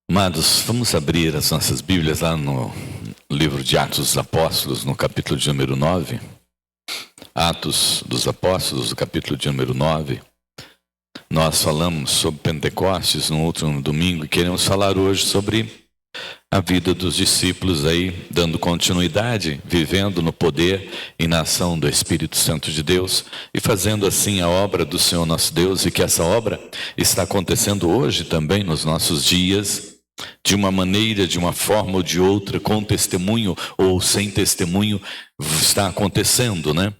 Amados, vamos abrir as nossas Bíblias lá no livro de Atos dos Apóstolos, no capítulo de número 9. Atos dos Apóstolos, no capítulo de número 9. Nós falamos sobre Pentecostes no último domingo e queremos falar hoje sobre a vida dos discípulos aí, dando continuidade, vivendo no poder e na ação do Espírito Santo de Deus e fazendo assim a obra do Senhor nosso Deus, e que essa obra está acontecendo hoje também nos nossos dias, de uma maneira, de uma forma ou de outra, com testemunho ou sem testemunho, está acontecendo, né?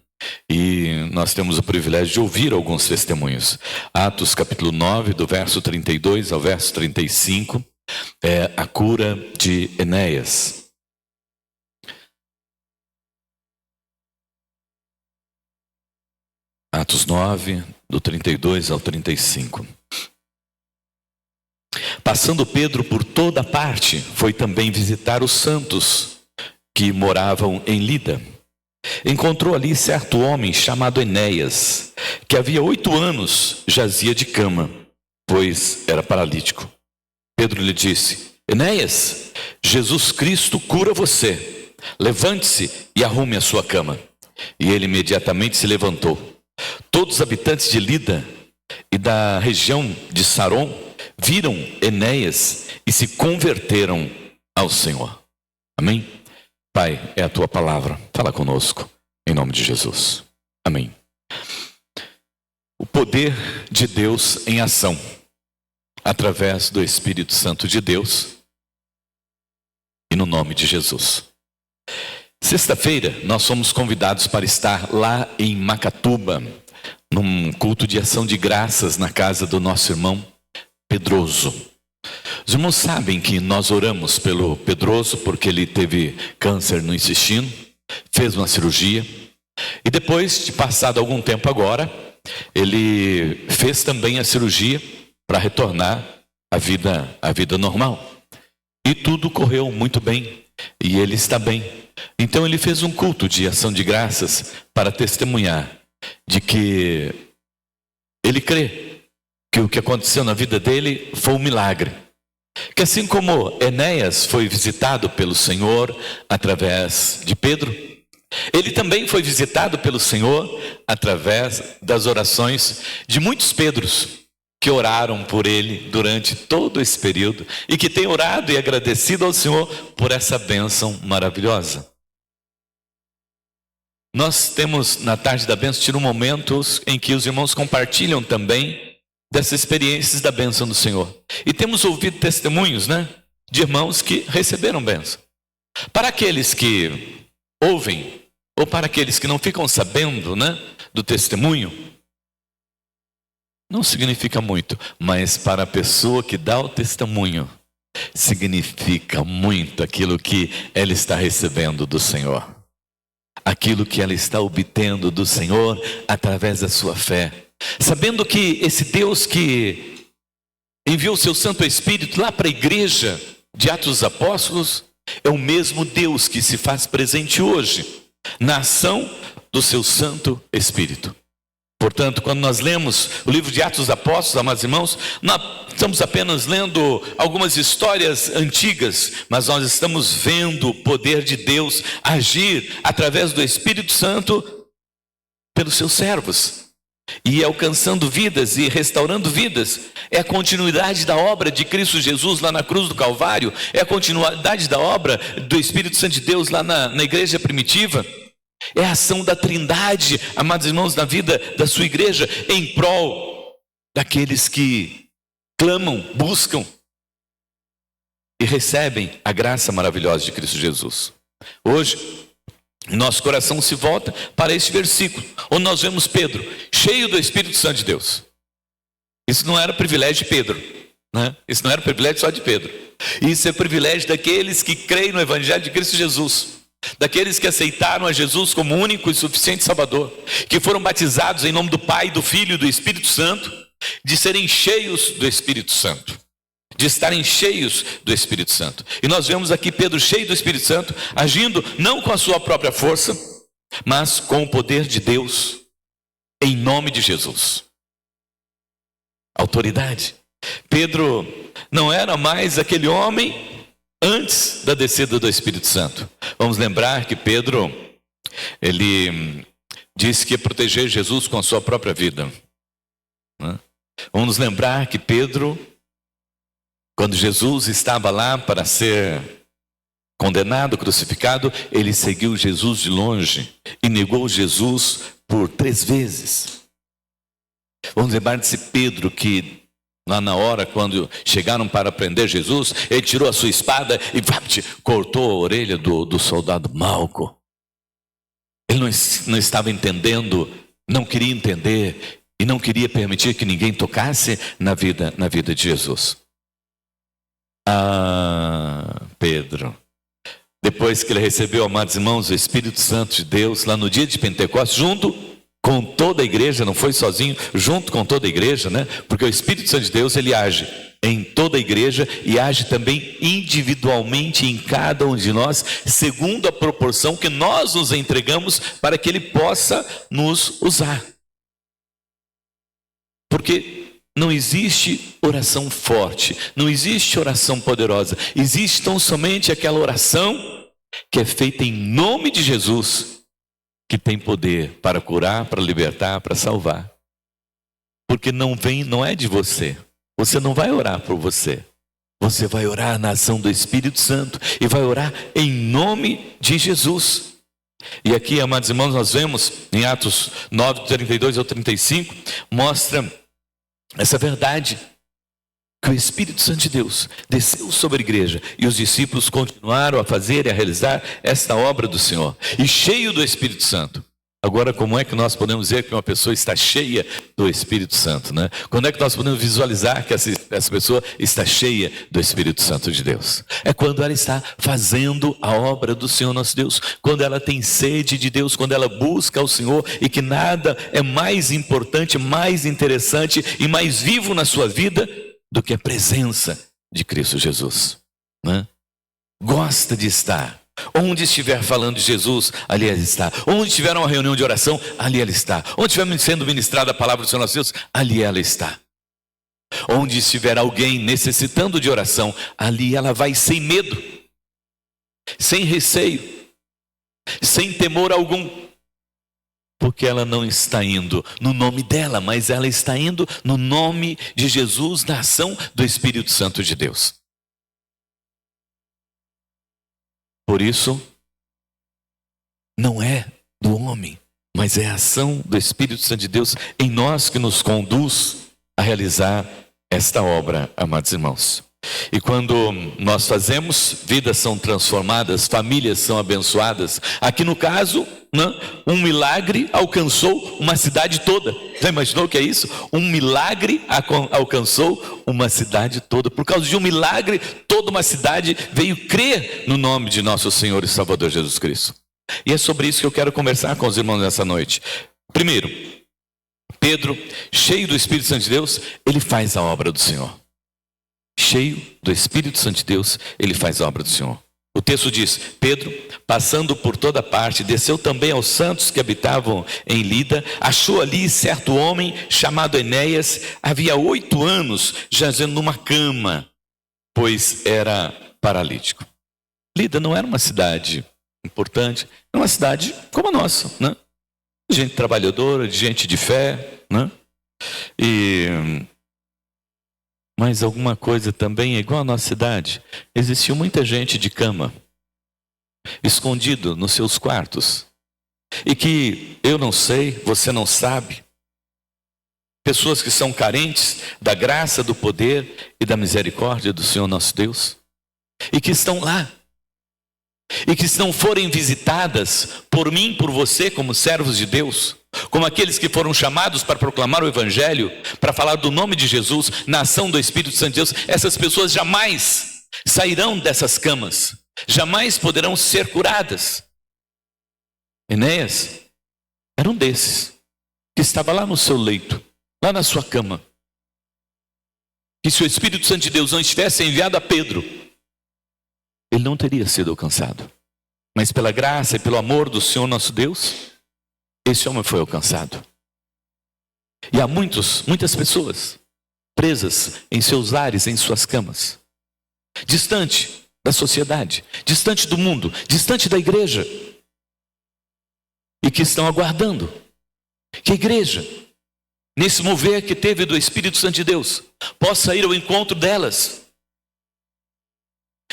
E nós temos o privilégio de ouvir alguns testemunhos. Atos capítulo 9, do verso 32 ao verso 35, é a cura de Enéas. Atos 9, do 32 ao 35. Passando Pedro por toda parte, foi também visitar os santos que moravam em Lida. Encontrou ali certo homem chamado Enéas, que havia 8 anos jazia de cama, pois era paralítico. Pedro lhe disse: Enéas, Jesus Cristo cura você. Levante-se e arrume a sua cama. E ele imediatamente se levantou. Todos os habitantes de Lida e da região de Saron viram Enéas e se converteram ao Senhor. Amém? Pai, é a tua palavra. Fala conosco, em nome de Jesus. Amém. O poder de Deus em ação, através do Espírito Santo de Deus e no nome de Jesus. Sexta-feira, nós fomos convidados para estar lá em Macatuba, num culto de ação de graças na casa do nosso irmão Pedroso. Os irmãos sabem que nós oramos pelo Pedroso porque ele teve câncer no intestino, fez uma cirurgia e depois de passado algum tempo agora, ele fez também a cirurgia para retornar à vida normal. E tudo correu muito bem e ele está bem. Então ele fez um culto de ação de graças para testemunhar de que ele crê que o que aconteceu na vida dele foi um milagre. Que assim como Enéas foi visitado pelo Senhor através de Pedro, ele também foi visitado pelo Senhor através das orações de muitos Pedros que oraram por ele durante todo esse período e que têm orado e agradecido ao Senhor por essa bênção maravilhosa. Nós temos na tarde da bênção tido momentos em que os irmãos compartilham também dessas experiências da bênção do Senhor. E temos ouvido testemunhos, né, de irmãos que receberam bênção. Para aqueles que ouvem, ou para aqueles que não ficam sabendo, né, do testemunho, não significa muito, mas para a pessoa que dá o testemunho, significa muito aquilo que ela está recebendo do Senhor. Aquilo que ela está obtendo do Senhor através da sua fé. Sabendo que esse Deus que enviou o seu Santo Espírito lá para a igreja de Atos dos Apóstolos, é o mesmo Deus que se faz presente hoje, na ação do seu Santo Espírito. Portanto, quando nós lemos o livro de Atos dos Apóstolos, amados irmãos, nós estamos apenas lendo algumas histórias antigas, mas nós estamos vendo o poder de Deus agir através do Espírito Santo pelos seus servos. E alcançando vidas e restaurando vidas. É a continuidade da obra de Cristo Jesus lá na cruz do Calvário. É a continuidade da obra do Espírito Santo de Deus lá na igreja primitiva. É a ação da Trindade, amados irmãos, na vida da sua igreja, em prol daqueles que clamam, buscam e recebem a graça maravilhosa de Cristo Jesus. Hoje, nosso coração se volta para este versículo, onde nós vemos Pedro, cheio do Espírito Santo de Deus. Isso não era privilégio de Pedro, né? Isso não era privilégio só de Pedro. Isso é privilégio daqueles que creem no Evangelho de Cristo Jesus. Daqueles que aceitaram a Jesus como único e suficiente Salvador. Que foram batizados em nome do Pai, do Filho e do Espírito Santo. De serem cheios do Espírito Santo. De estarem cheios do Espírito Santo. E nós vemos aqui Pedro cheio do Espírito Santo, agindo não com a sua própria força, mas com o poder de Deus, em nome de Jesus. Autoridade. Pedro não era mais aquele homem antes da descida do Espírito Santo. Vamos lembrar que Pedro, ele disse que ia proteger Jesus com a sua própria vida, né? Vamos lembrar que Pedro, quando Jesus estava lá para ser condenado, crucificado, ele seguiu Jesus de longe e negou Jesus por 3 vezes. Vamos lembrar desse Pedro que, lá na hora, quando chegaram para prender Jesus, ele tirou a sua espada e cortou a orelha do soldado Malco. Ele não estava entendendo, não queria entender e não queria permitir que ninguém tocasse na vida de Jesus. Pedro, depois que ele recebeu, amados irmãos, o Espírito Santo de Deus, lá no dia de Pentecostes, junto com toda a igreja, não foi sozinho, junto com toda a igreja, né? Porque o Espírito Santo de Deus, ele age em toda a igreja e age também individualmente em cada um de nós, segundo a proporção que nós nos entregamos para que ele possa nos usar. Porque não existe oração forte, não existe oração poderosa, existe tão somente aquela oração que é feita em nome de Jesus, que tem poder para curar, para libertar, para salvar. Porque não é de você. Você não vai orar por você. Você vai orar na ação do Espírito Santo e vai orar em nome de Jesus. E aqui, amados irmãos, nós vemos em Atos 9, 32 ao 35, mostra essa verdade, que o Espírito Santo de Deus desceu sobre a igreja e os discípulos continuaram a fazer e a realizar esta obra do Senhor, e cheio do Espírito Santo. Agora, como é que nós podemos dizer que uma pessoa está cheia do Espírito Santo, né? Quando é que nós podemos visualizar que essa pessoa está cheia do Espírito Santo de Deus? É quando ela está fazendo a obra do Senhor nosso Deus, quando ela tem sede de Deus, quando ela busca o Senhor, e que nada é mais importante, mais interessante e mais vivo na sua vida do que a presença de Cristo Jesus, né? Gosta de estar. Onde estiver falando de Jesus, ali ela está. Onde estiver uma reunião de oração, ali ela está. Onde estiver sendo ministrada a palavra do Senhor nosso Deus, ali ela está. Onde estiver alguém necessitando de oração, ali ela vai sem medo, sem receio, sem temor algum. Porque ela não está indo no nome dela, mas ela está indo no nome de Jesus, na ação do Espírito Santo de Deus. Por isso, não é do homem, mas é a ação do Espírito Santo de Deus em nós que nos conduz a realizar esta obra, amados irmãos. E quando nós fazemos, vidas são transformadas, famílias são abençoadas. Aqui no caso, né, um milagre alcançou uma cidade toda. Já imaginou o que é isso? Um milagre alcançou uma cidade toda. Por causa de um milagre, toda uma cidade veio crer no nome de nosso Senhor e Salvador Jesus Cristo. E é sobre isso que eu quero conversar com os irmãos nessa noite. Primeiro, Pedro, cheio do Espírito Santo de Deus, ele faz a obra do Senhor. Cheio do Espírito Santo de Deus, ele faz a obra do Senhor. O texto diz: Pedro, passando por toda parte, desceu também aos santos que habitavam em Lida, achou ali certo homem chamado Enéas, havia 8 anos, jazendo numa cama, pois era paralítico. Lida não era uma cidade importante, era uma cidade como a nossa, né? De gente trabalhadora, de gente de fé, né? Mas alguma coisa também é igual à nossa cidade. Existiu muita gente de cama, escondido nos seus quartos. E que eu não sei, você não sabe. Pessoas que são carentes da graça, do poder e da misericórdia do Senhor nosso Deus. E que estão lá. E que se não forem visitadas por mim, por você, como servos de Deus, como aqueles que foram chamados para proclamar o Evangelho, para falar do nome de Jesus, na ação do Espírito Santo de Deus, essas pessoas jamais sairão dessas camas, jamais poderão ser curadas. Enéas era um desses, que estava lá no seu leito, lá na sua cama. Que se o Espírito Santo de Deus não estivesse enviado a Pedro, ele não teria sido alcançado. Mas pela graça e pelo amor do Senhor nosso Deus, esse homem foi alcançado. E há muitas pessoas presas em seus lares, em suas camas, distante da sociedade, distante do mundo, distante da igreja, e que estão aguardando que a igreja, nesse mover que teve do Espírito Santo de Deus, possa ir ao encontro delas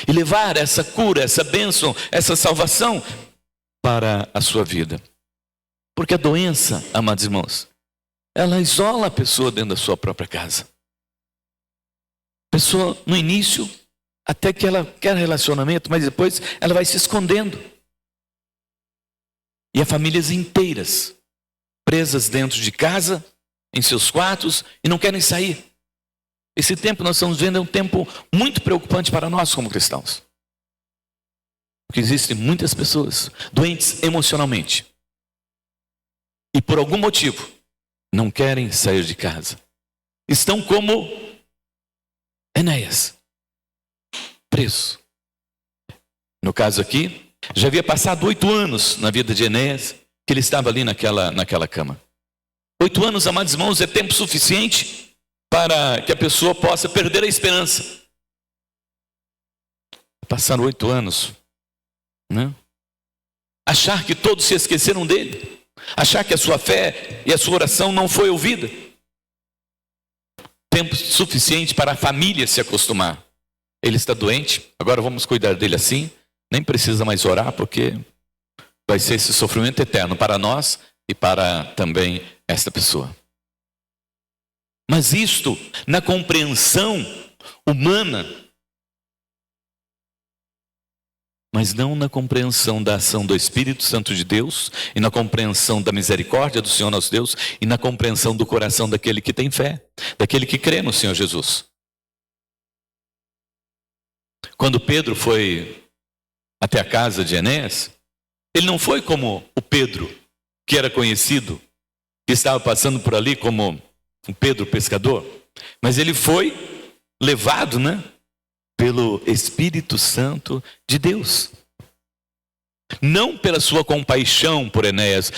e levar essa cura, essa bênção, essa salvação para a sua vida. Porque a doença, amados irmãos, ela isola a pessoa dentro da sua própria casa. A pessoa, no início, até que ela quer relacionamento, mas depois ela vai se escondendo. E há famílias inteiras presas dentro de casa, em seus quartos, e não querem sair. Esse tempo nós estamos vendo é um tempo muito preocupante para nós como cristãos. Porque existem muitas pessoas doentes emocionalmente. E por algum motivo, não querem sair de casa. Estão como Enéas, preso. No caso aqui, já havia passado 8 anos na vida de Enéas, que ele estava ali naquela cama. 8 anos, amados irmãos, é tempo suficiente para que a pessoa possa perder a esperança. Passaram 8 anos, né? Achar que todos se esqueceram dele. Achar que a sua fé e a sua oração não foi ouvida. Tempo suficiente para a família se acostumar. Ele está doente, agora vamos cuidar dele assim. Nem precisa mais orar, porque vai ser esse sofrimento eterno para nós e para também esta pessoa. Mas isto, na compreensão humana, mas não na compreensão da ação do Espírito Santo de Deus, e na compreensão da misericórdia do Senhor nosso Deus, e na compreensão do coração daquele que tem fé, daquele que crê no Senhor Jesus. Quando Pedro foi até a casa de Enéas, ele não foi como o Pedro, que era conhecido, que estava passando por ali como o Pedro pescador, mas ele foi levado, pelo Espírito Santo de Deus. Não pela sua compaixão por Enéas.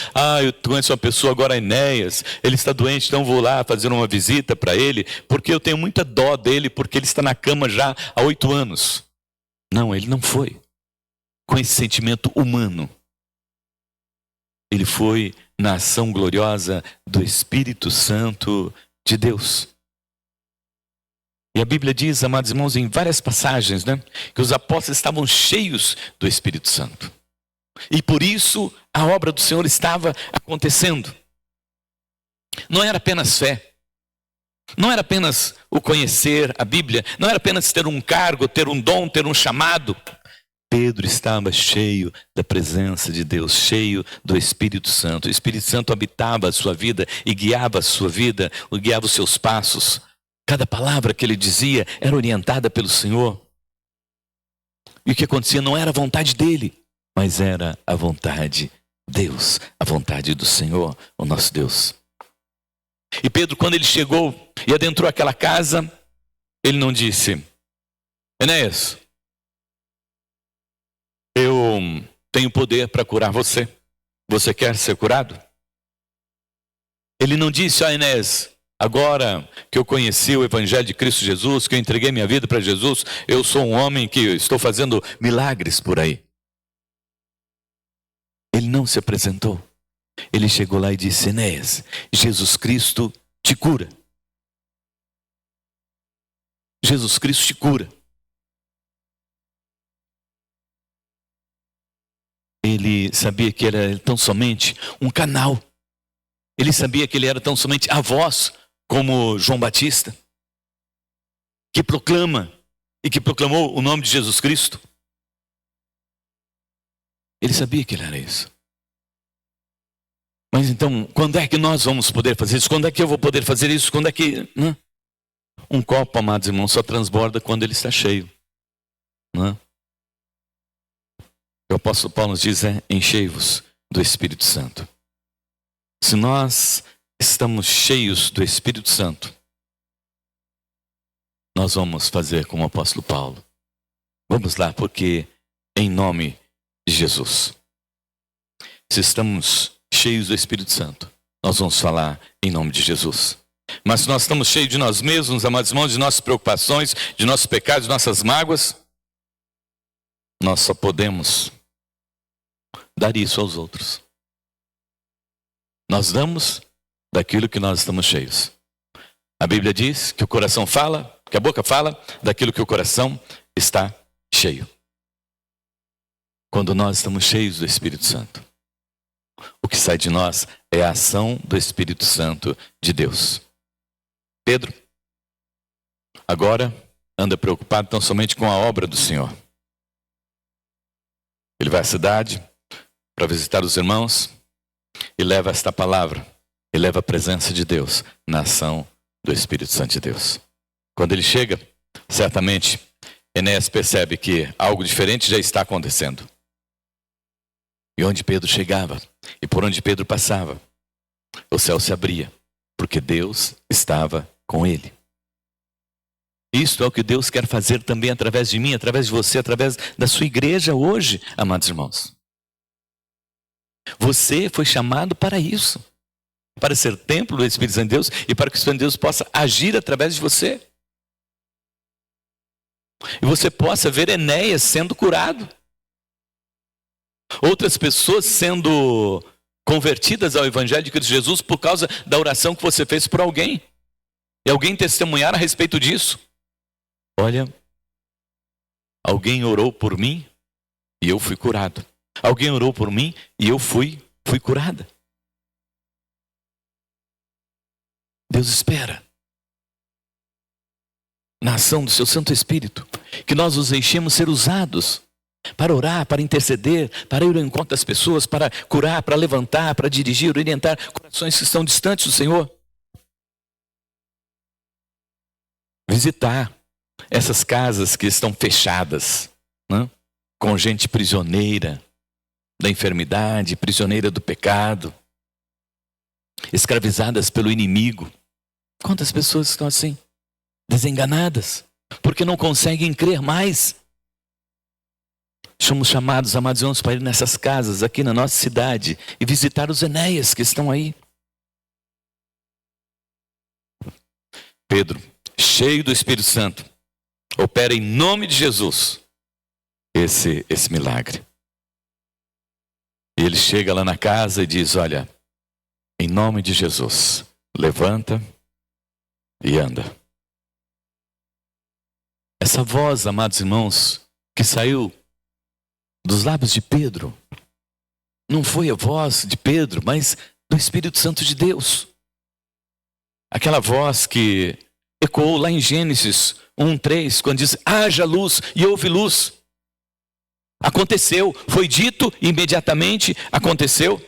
Eu conheço uma pessoa agora, Enéas, ele está doente, então vou lá fazer uma visita para ele, porque eu tenho muita dó dele, porque ele está na cama já há 8 anos. Não, ele não foi com esse sentimento humano. Ele foi na ação gloriosa do Espírito Santo de Deus. E a Bíblia diz, amados irmãos, em várias passagens, que os apóstolos estavam cheios do Espírito Santo. E por isso a obra do Senhor estava acontecendo. Não era apenas fé. Não era apenas o conhecer a Bíblia. Não era apenas ter um cargo, ter um dom, ter um chamado. Pedro estava cheio da presença de Deus, cheio do Espírito Santo. O Espírito Santo habitava a sua vida e guiava a sua vida, guiava os seus passos. Cada palavra que ele dizia era orientada pelo Senhor. E o que acontecia não era a vontade dele, mas era a vontade de Deus, a vontade do Senhor, o nosso Deus. E Pedro, quando ele chegou e adentrou aquela casa, ele não disse: Enéas, eu tenho poder para curar você. Você quer ser curado? Ele não disse: Enéas, agora que eu conheci o Evangelho de Cristo Jesus, que eu entreguei minha vida para Jesus, eu sou um homem que estou fazendo milagres por aí. Ele não se apresentou. Ele chegou lá e disse: Enéas, Jesus Cristo te cura. Jesus Cristo te cura. Ele sabia que ele era tão somente um canal. Ele sabia que ele era tão somente a voz, como João Batista, que proclama e que proclamou o nome de Jesus Cristo. Ele sabia que ele era isso. Mas então, quando é que nós vamos poder fazer isso? Quando é que eu vou poder fazer isso? Quando é que... Um copo, amados irmãos, só transborda quando ele está cheio. O apóstolo Paulo nos diz: enchei-vos do Espírito Santo. Se nós estamos cheios do Espírito Santo, nós vamos fazer como o apóstolo Paulo. Vamos lá, porque em nome de Jesus. Se estamos cheios do Espírito Santo, nós vamos falar em nome de Jesus. Mas se nós estamos cheios de nós mesmos, amados irmãos, de nossas preocupações, de nossos pecados, de nossas mágoas, nós só podemos dar isso aos outros. Nós damos daquilo que nós estamos cheios. A Bíblia diz que o coração fala, que a boca fala daquilo que o coração está cheio. Quando nós estamos cheios do Espírito Santo, o que sai de nós é a ação do Espírito Santo de Deus. Pedro agora anda preocupado tão somente com a obra do Senhor. Ele vai à cidade para visitar os irmãos e leva esta palavra, e leva a presença de Deus na ação do Espírito Santo de Deus. Quando ele chega, certamente, Enéas percebe que algo diferente já está acontecendo. E onde Pedro chegava, e por onde Pedro passava, o céu se abria, porque Deus estava com ele. Isto é o que Deus quer fazer também através de mim, através de você, através da sua igreja hoje, amados irmãos. Você foi chamado para isso, para ser templo do Espírito Santo de Deus e para que o Espírito de Deus possa agir através de você. E você possa ver Enéas sendo curado. Outras pessoas sendo convertidas ao Evangelho de Cristo Jesus por causa da oração que você fez por alguém. E alguém testemunhar a respeito disso. Olha, alguém orou por mim e eu fui curado. Alguém orou por mim e eu fui curada. Deus espera, na ação do seu Santo Espírito, que nós os deixemos ser usados para orar, para interceder, para ir ao encontro das pessoas, para curar, para levantar, para dirigir, orientar corações que estão distantes do Senhor. Visitar essas casas que estão fechadas, né? Com gente prisioneira da enfermidade, prisioneira do pecado, escravizadas pelo inimigo. Quantas pessoas estão assim, desenganadas, porque não conseguem crer mais. Somos chamados, amados irmãos, para ir nessas casas aqui na nossa cidade e visitar os Enéas que estão aí. Pedro, cheio do Espírito Santo, opera em nome de Jesus esse milagre. E ele chega lá na casa e diz, olha, em nome de Jesus, levanta e anda. Essa voz, amados irmãos, que saiu dos lábios de Pedro, não foi a voz de Pedro, mas do Espírito Santo de Deus. Aquela voz que ecoou lá em Gênesis 1:3, quando diz, haja luz e houve luz. Aconteceu, foi dito e imediatamente aconteceu.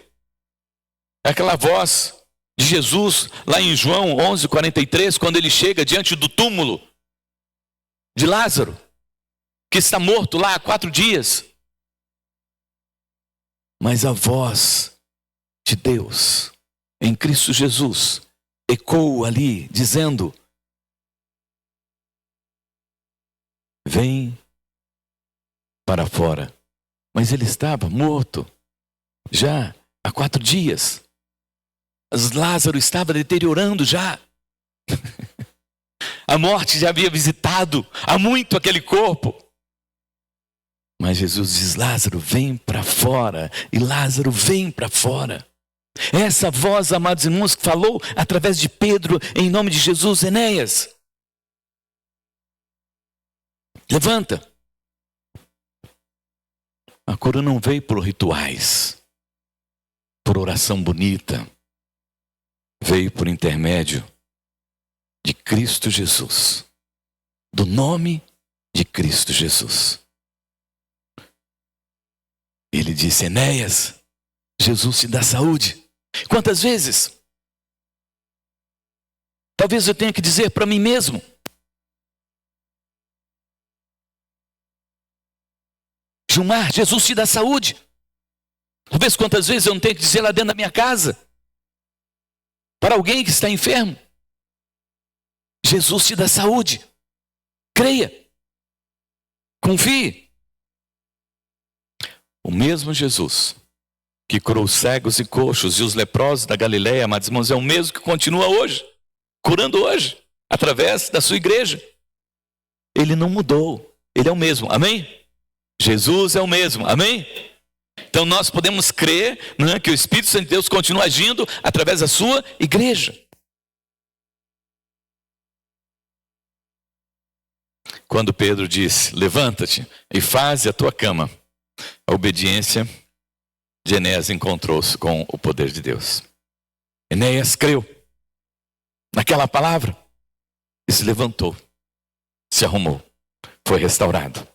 Aquela voz de Jesus lá em João 11:43, quando ele chega diante do túmulo de Lázaro, que está morto lá há 4 dias. Mas a voz de Deus em Cristo Jesus ecoa ali, dizendo, vem para fora. Mas ele estava morto já há 4 dias. Lázaro estava deteriorando já. A morte já havia visitado há muito aquele corpo. Mas Jesus diz, Lázaro, vem para fora. E Lázaro vem para fora. Essa voz, amados irmãos, que falou através de Pedro, em nome de Jesus, Enéas, levanta. A cura não veio por rituais, por oração bonita. Veio por intermédio de Cristo Jesus, do nome de Cristo Jesus. Ele disse, Enéas, Jesus te dá saúde. Quantas vezes? Talvez eu tenha que dizer para mim mesmo. Gilmar, Jesus te dá saúde. Talvez quantas vezes eu não tenho que dizer lá dentro da minha casa, para alguém que está enfermo, Jesus te dá saúde. Creia. Confie. O mesmo Jesus que curou cegos e coxos e os leprosos da Galileia, amados irmãos, é o mesmo que continua hoje curando hoje, através da sua igreja. Ele não mudou, ele é o mesmo, amém? Jesus é o mesmo, amém? Então nós podemos crer, né, que o Espírito Santo de Deus continua agindo através da sua igreja. Quando Pedro disse, levanta-te e faze a tua cama, a obediência de Enéas encontrou-se com o poder de Deus. Enéas creu naquela palavra e se levantou, se arrumou, foi restaurado.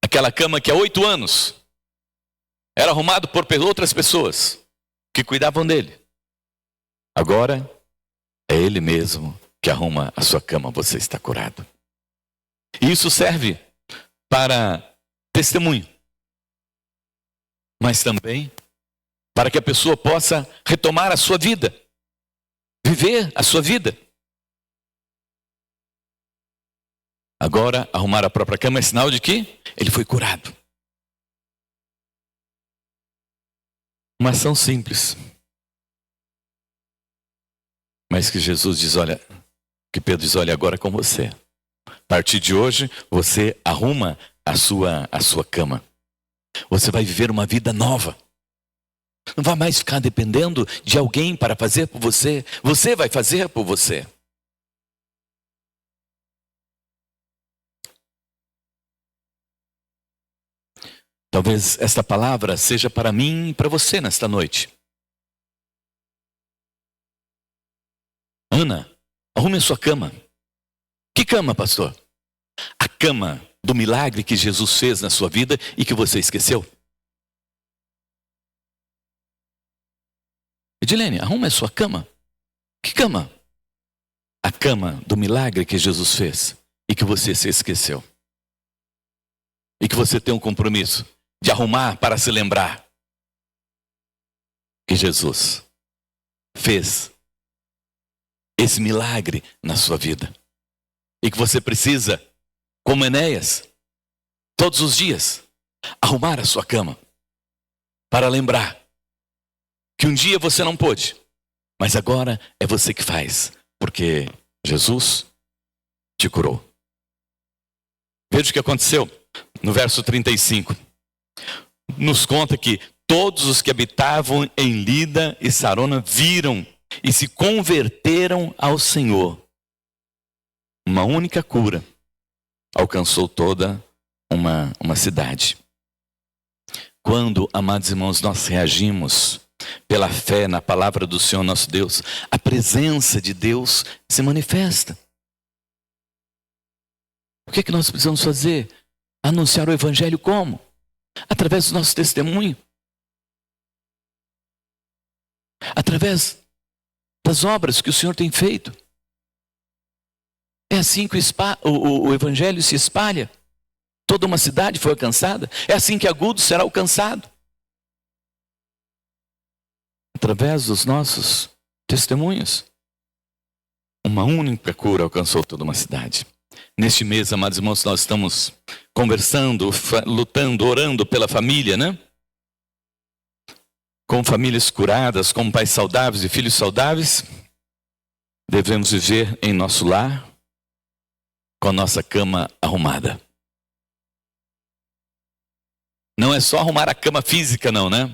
Aquela cama que há 8 anos era arrumado por outras pessoas que cuidavam dele. Agora é ele mesmo que arruma a sua cama, você está curado. E isso serve para testemunho, mas também para que a pessoa possa retomar a sua vida, viver a sua vida. Agora, arrumar a própria cama é sinal de que ele foi curado. Uma ação simples, mas que Jesus diz, olha, que Pedro diz, olha, agora é com você. A partir de hoje, você arruma a sua cama. Você vai viver uma vida nova. Não vai mais ficar dependendo de alguém para fazer por você. Você vai fazer por você. Talvez esta palavra seja para mim e para você nesta noite. Ana, arrume a sua cama. Que cama, pastor? A cama do milagre que Jesus fez na sua vida e que você esqueceu. Edilene, arrume a sua cama. Que cama? A cama do milagre que Jesus fez e que você se esqueceu. E que você tem um compromisso de arrumar para se lembrar que Jesus fez esse milagre na sua vida. E que você precisa, como Enéas, todos os dias, arrumar a sua cama para lembrar que um dia você não pôde, mas agora é você que faz, porque Jesus te curou. Veja o que aconteceu no verso 35. Nos conta que todos os que habitavam em Lida e Sarona viram e se converteram ao Senhor. Uma única cura alcançou toda uma cidade. Quando, amados irmãos, nós reagimos pela fé na palavra do Senhor nosso Deus, a presença de Deus se manifesta. O que é que nós precisamos fazer? Anunciar o Evangelho como? Através do nosso testemunho. Através das obras que o Senhor tem feito. É assim que o Evangelho se espalha. Toda uma cidade foi alcançada. É assim que Agudo será alcançado. Através dos nossos testemunhos. Uma única cura alcançou toda uma cidade. Neste mês, amados irmãos, nós estamos conversando, lutando, orando pela família, né? Com famílias curadas, com pais saudáveis e filhos saudáveis. Devemos viver em nosso lar com a nossa cama arrumada. Não é só arrumar a cama física, não, né?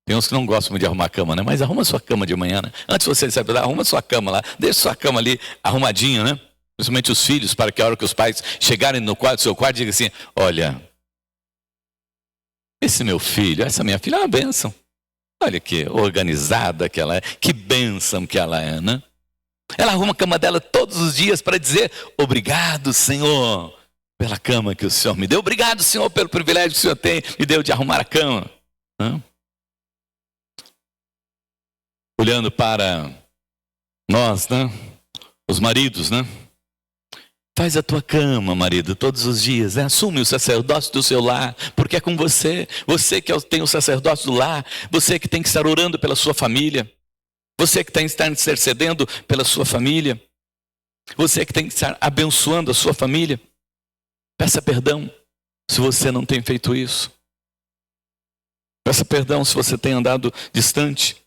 Tem uns que não gostam muito de arrumar a cama, né? Mas arruma a sua cama de manhã, né? Antes você sair lá, arruma a sua cama lá. Deixa a sua cama ali arrumadinha, né? Principalmente os filhos, para que a hora que os pais chegarem no seu quarto, digam assim, olha, esse meu filho, essa minha filha é uma bênção. Olha que organizada que ela é, que bênção que ela é, né? Ela arruma a cama dela todos os dias para dizer, obrigado, Senhor, pela cama que o Senhor me deu. Obrigado, Senhor, pelo privilégio que o Senhor me deu de arrumar a cama. Né? Olhando para nós, né? Os maridos, né? Faz a tua cama, marido, todos os dias. Né? Assume o sacerdócio do seu lar, porque é com você. Você que tem o sacerdócio do lar. Você que tem que estar orando pela sua família. Você que tem que estar intercedendo pela sua família. Você que tem que estar abençoando a sua família. Peça perdão se você não tem feito isso. Peça perdão se você tem andado distante.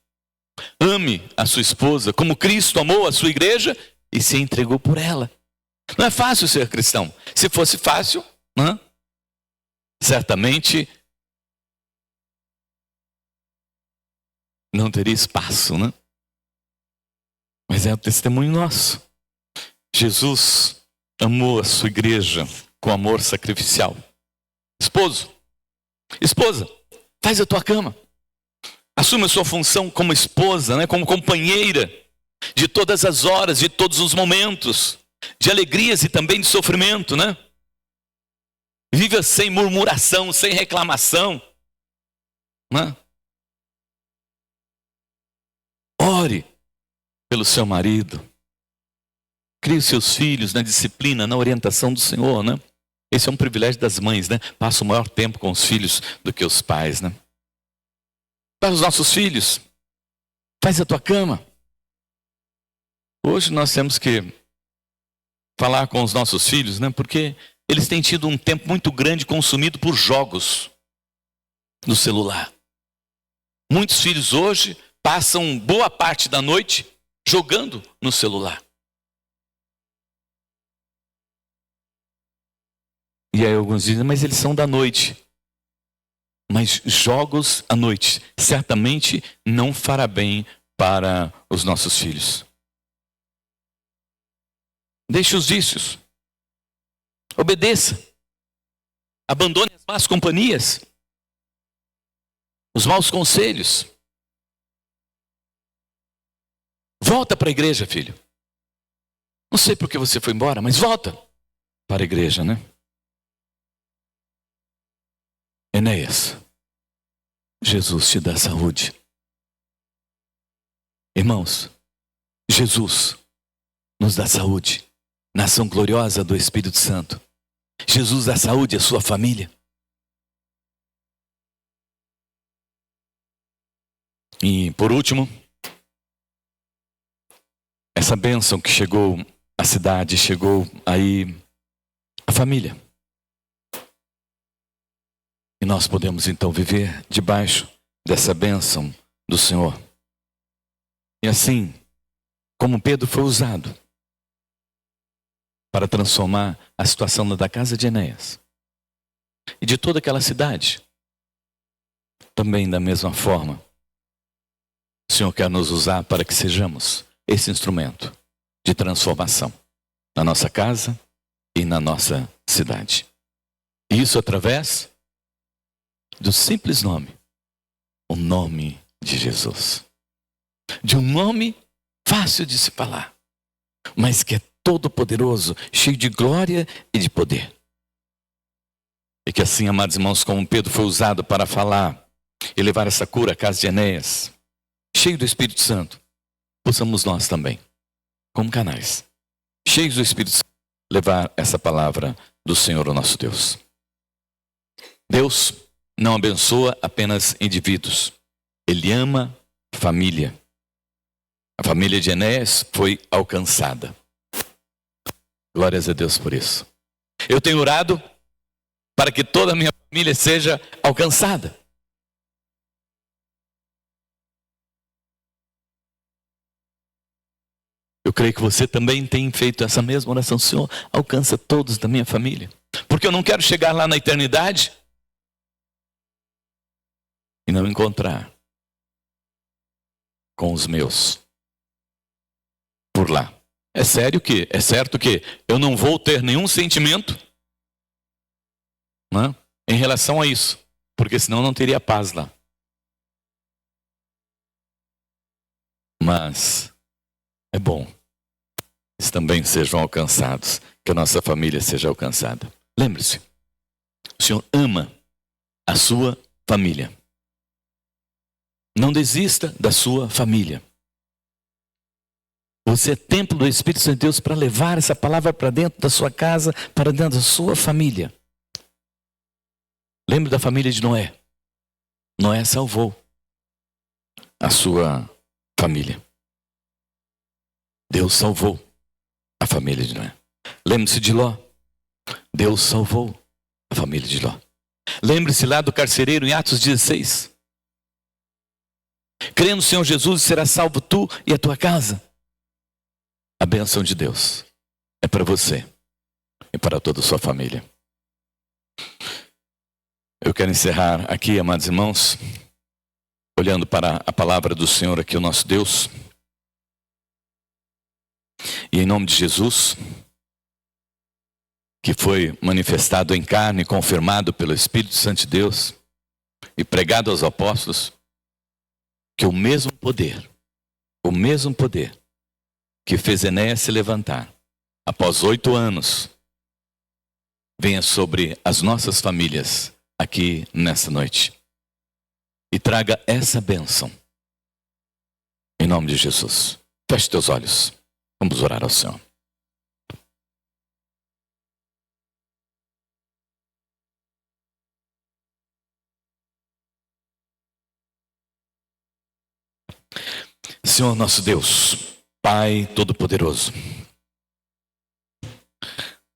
Ame a sua esposa como Cristo amou a sua igreja e se entregou por ela. Não é fácil ser cristão. Se fosse fácil, certamente não teria espaço, né? Mas é o testemunho nosso. Jesus amou a sua igreja com amor sacrificial. Esposa, faz a tua cama. Assume a sua função como esposa, né? Como companheira de todas as horas, de todos os momentos, de alegrias e também de sofrimento, né? Viva sem murmuração, sem reclamação, né? Ore pelo seu marido. Crie os seus filhos na disciplina, na orientação do Senhor, né? Esse é um privilégio das mães, né? Passa o maior tempo com os filhos do que os pais, né? Para os nossos filhos, faz a tua cama. Hoje nós temos que falar com os nossos filhos, né? Porque eles têm tido um tempo muito grande consumido por jogos no celular. Muitos filhos hoje passam boa parte da noite jogando no celular. E aí alguns dizem, mas eles são da noite. Mas jogos à noite certamente não fará bem para os nossos filhos. Deixe os vícios. Obedeça. Abandone as más companhias. Os maus conselhos. Volta para a igreja, filho. Não sei por que você foi embora, mas volta para a igreja, né? Enéas, Jesus te dá saúde. Irmãos, Jesus nos dá saúde na ação gloriosa do Espírito Santo. Jesus dá saúde à sua família. E por último, essa bênção que chegou à cidade, chegou aí à família. E nós podemos então viver debaixo dessa bênção do Senhor. E assim, como Pedro foi usado para transformar a situação da casa de Enéas e de toda aquela cidade, também da mesma forma, o Senhor quer nos usar para que sejamos esse instrumento de transformação na nossa casa e na nossa cidade. E isso através do simples nome, o nome de Jesus. De um nome fácil de se falar, mas que é todo poderoso, cheio de glória e de poder. E que assim, amados irmãos, como Pedro foi usado para falar e levar essa cura à casa de Enéas, cheio do Espírito Santo, possamos nós também, como canais, cheios do Espírito Santo, levar essa palavra do Senhor, o nosso Deus. Deus não abençoa apenas indivíduos. Ele ama família. A família de Enéas foi alcançada. Glórias a Deus por isso. Eu tenho orado para que toda a minha família seja alcançada. Eu creio que você também tem feito essa mesma oração. Senhor, alcança todos da minha família. Porque eu não quero chegar lá na eternidade e não encontrar com os meus por lá. É certo que eu não vou ter nenhum sentimento, né, em relação a isso, porque senão não teria paz lá. Mas é bom que eles também sejam alcançados, que a nossa família seja alcançada. Lembre-se, o Senhor ama a sua família. Não desista da sua família. Você é templo do Espírito Santo de Deus para levar essa palavra para dentro da sua casa, para dentro da sua família. Lembre da família de Noé. Noé salvou a sua família. Deus salvou a família de Noé. Lembre-se de Ló. Deus salvou a família de Ló. Lembre-se lá do carcereiro em Atos 16. Crê no Senhor Jesus e serás salvo tu e a tua casa. A bênção de Deus é para você e para toda a sua família. Eu quero encerrar aqui, amados irmãos, olhando para a palavra do Senhor aqui, o nosso Deus. E em nome de Jesus, que foi manifestado em carne, confirmado pelo Espírito Santo de Deus e pregado aos apóstolos, que o mesmo poder que fez Enéas se levantar após 8 anos, venha sobre as nossas famílias aqui nessa noite e traga essa bênção em nome de Jesus. Feche teus olhos, vamos orar ao Senhor. Senhor nosso Deus, Pai Todo-Poderoso,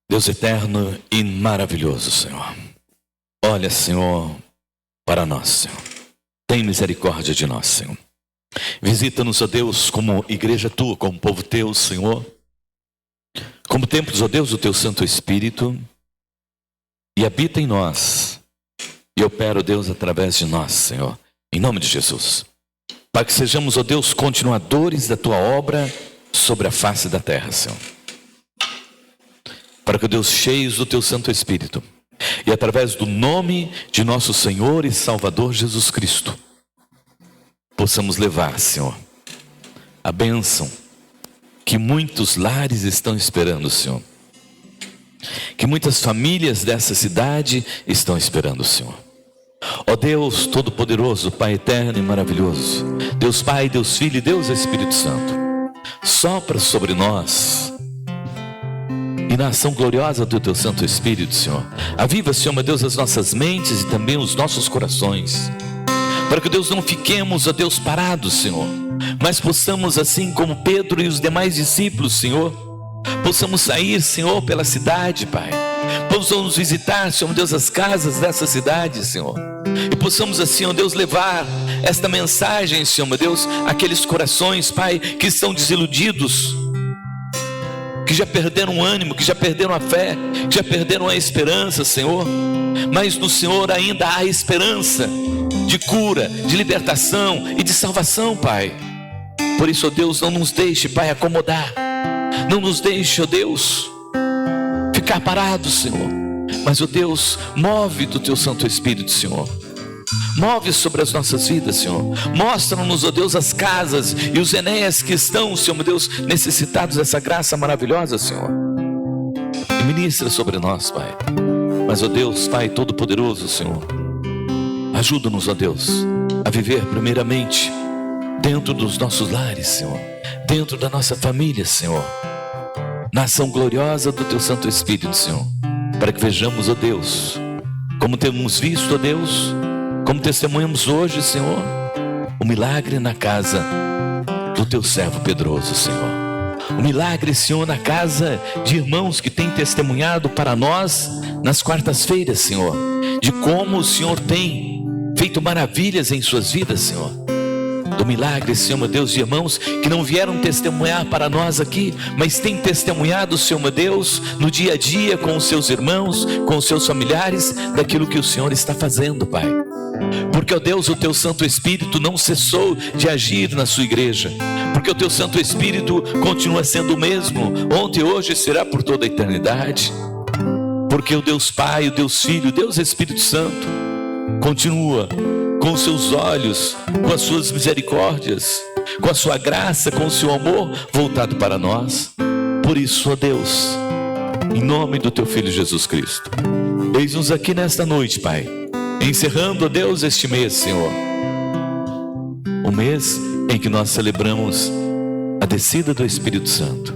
Deus eterno e maravilhoso, Senhor. Olha, Senhor, para nós, Senhor. Tem misericórdia de nós, Senhor. Visita-nos, ó Deus, como igreja tua, como povo teu, Senhor. Como templos, ó Deus, do teu Santo Espírito. E habita em nós. E opera, ó Deus, através de nós, Senhor. Em nome de Jesus. Para que sejamos, ó Deus, continuadores da tua obra sobre a face da terra, Senhor. Para que, ó Deus, cheios do teu Santo Espírito, e através do nome de nosso Senhor e Salvador Jesus Cristo, possamos levar, Senhor, a bênção que muitos lares estão esperando, Senhor. Que muitas famílias dessa cidade estão esperando, Senhor. Ó Deus Todo-Poderoso, Pai eterno e maravilhoso, Deus Pai, Deus Filho e Deus Espírito Santo, sopra sobre nós e na ação gloriosa do teu Santo Espírito, Senhor. Aviva, Senhor, meu Deus, as nossas mentes e também os nossos corações, para que, Deus, não fiquemos, ó Deus, parados, Senhor, mas possamos, assim como Pedro e os demais discípulos, Senhor, possamos sair, Senhor, pela cidade, Pai. Possamos visitar, Senhor, meu Deus, as casas dessa cidade, Senhor, e possamos, assim, ó Deus, levar esta mensagem, Senhor, meu Deus, àqueles corações, Pai, que estão desiludidos, que já perderam o ânimo, que já perderam a fé, que já perderam a esperança, Senhor. Mas no Senhor ainda há esperança de cura, de libertação e de salvação, Pai. Por isso, ó Deus, não nos deixe, Pai, acomodar. Não nos deixe, ó Deus, ficar parados, Senhor. Mas, ó Deus, move do teu Santo Espírito, Senhor. Move sobre as nossas vidas, Senhor. Mostra-nos, ó Deus, as casas e os Enéas que estão, Senhor, meu Deus, necessitados dessa graça maravilhosa, Senhor. E ministra sobre nós, Pai. Mas, ó Deus, Pai Todo-Poderoso, Senhor, ajuda-nos, ó Deus, a viver primeiramente dentro dos nossos lares, Senhor, dentro da nossa família, Senhor, na ação gloriosa do teu Santo Espírito, Senhor, para que vejamos, ó Deus, como temos visto, ó Deus, como testemunhamos hoje, Senhor, o milagre na casa do teu servo Pedroso, Senhor. O milagre, Senhor, na casa de irmãos que têm testemunhado para nós nas quartas-feiras, Senhor, de como o Senhor tem feito maravilhas em suas vidas, Senhor. Do milagre, Senhor, meu Deus, de irmãos que não vieram testemunhar para nós aqui, mas têm testemunhado, Senhor, meu Deus, no dia a dia com os seus irmãos, com os seus familiares, daquilo que o Senhor está fazendo, Pai. Porque, ó Deus, o teu Santo Espírito não cessou de agir na sua igreja. Porque o teu Santo Espírito continua sendo o mesmo, ontem, hoje e será por toda a eternidade. Porque o Deus Pai, o Deus Filho, o Deus Espírito Santo continua com os seus olhos, com as suas misericórdias, com a sua graça, com o seu amor voltado para nós. Por isso, ó Deus, em nome do teu Filho Jesus Cristo, eis-nos aqui nesta noite, Pai, encerrando, ó Deus, este mês, Senhor, o mês em que nós celebramos a descida do Espírito Santo.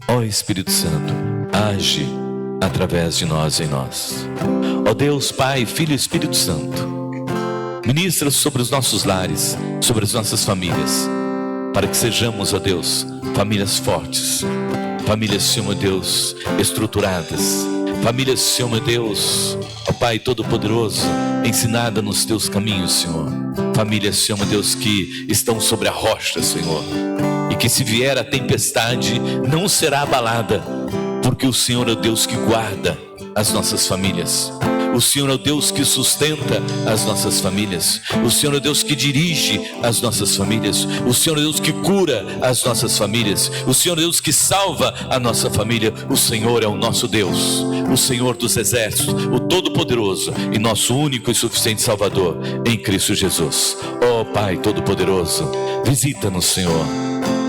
Ó Espírito Santo, age através de nós em nós. Ó Deus, Pai, Filho e Espírito Santo, ministra sobre os nossos lares, sobre as nossas famílias, para que sejamos, ó Deus, famílias fortes, famílias, Senhor meu Deus, estruturadas, famílias, Senhor meu Deus, ó Pai Todo-Poderoso, ensinada nos teus caminhos, Senhor, famílias, Senhor, meu Deus, que estão sobre a rocha, Senhor, e que se vier a tempestade, não será abalada, porque o Senhor é o Deus que guarda as nossas famílias. O Senhor é o Deus que sustenta as nossas famílias. O Senhor é o Deus que dirige as nossas famílias. O Senhor é o Deus que cura as nossas famílias. O Senhor é o Deus que salva a nossa família. O Senhor é o nosso Deus, o Senhor dos exércitos, o Todo-Poderoso e nosso único e suficiente Salvador em Cristo Jesus. Ó Pai Todo-Poderoso, visita-nos, Senhor,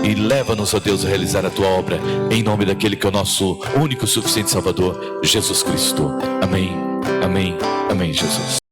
e leva-nos, ó Deus, a realizar a Tua obra, em nome daquele que é o nosso único e suficiente Salvador, Jesus Cristo. Amém, amém, amém, Jesus.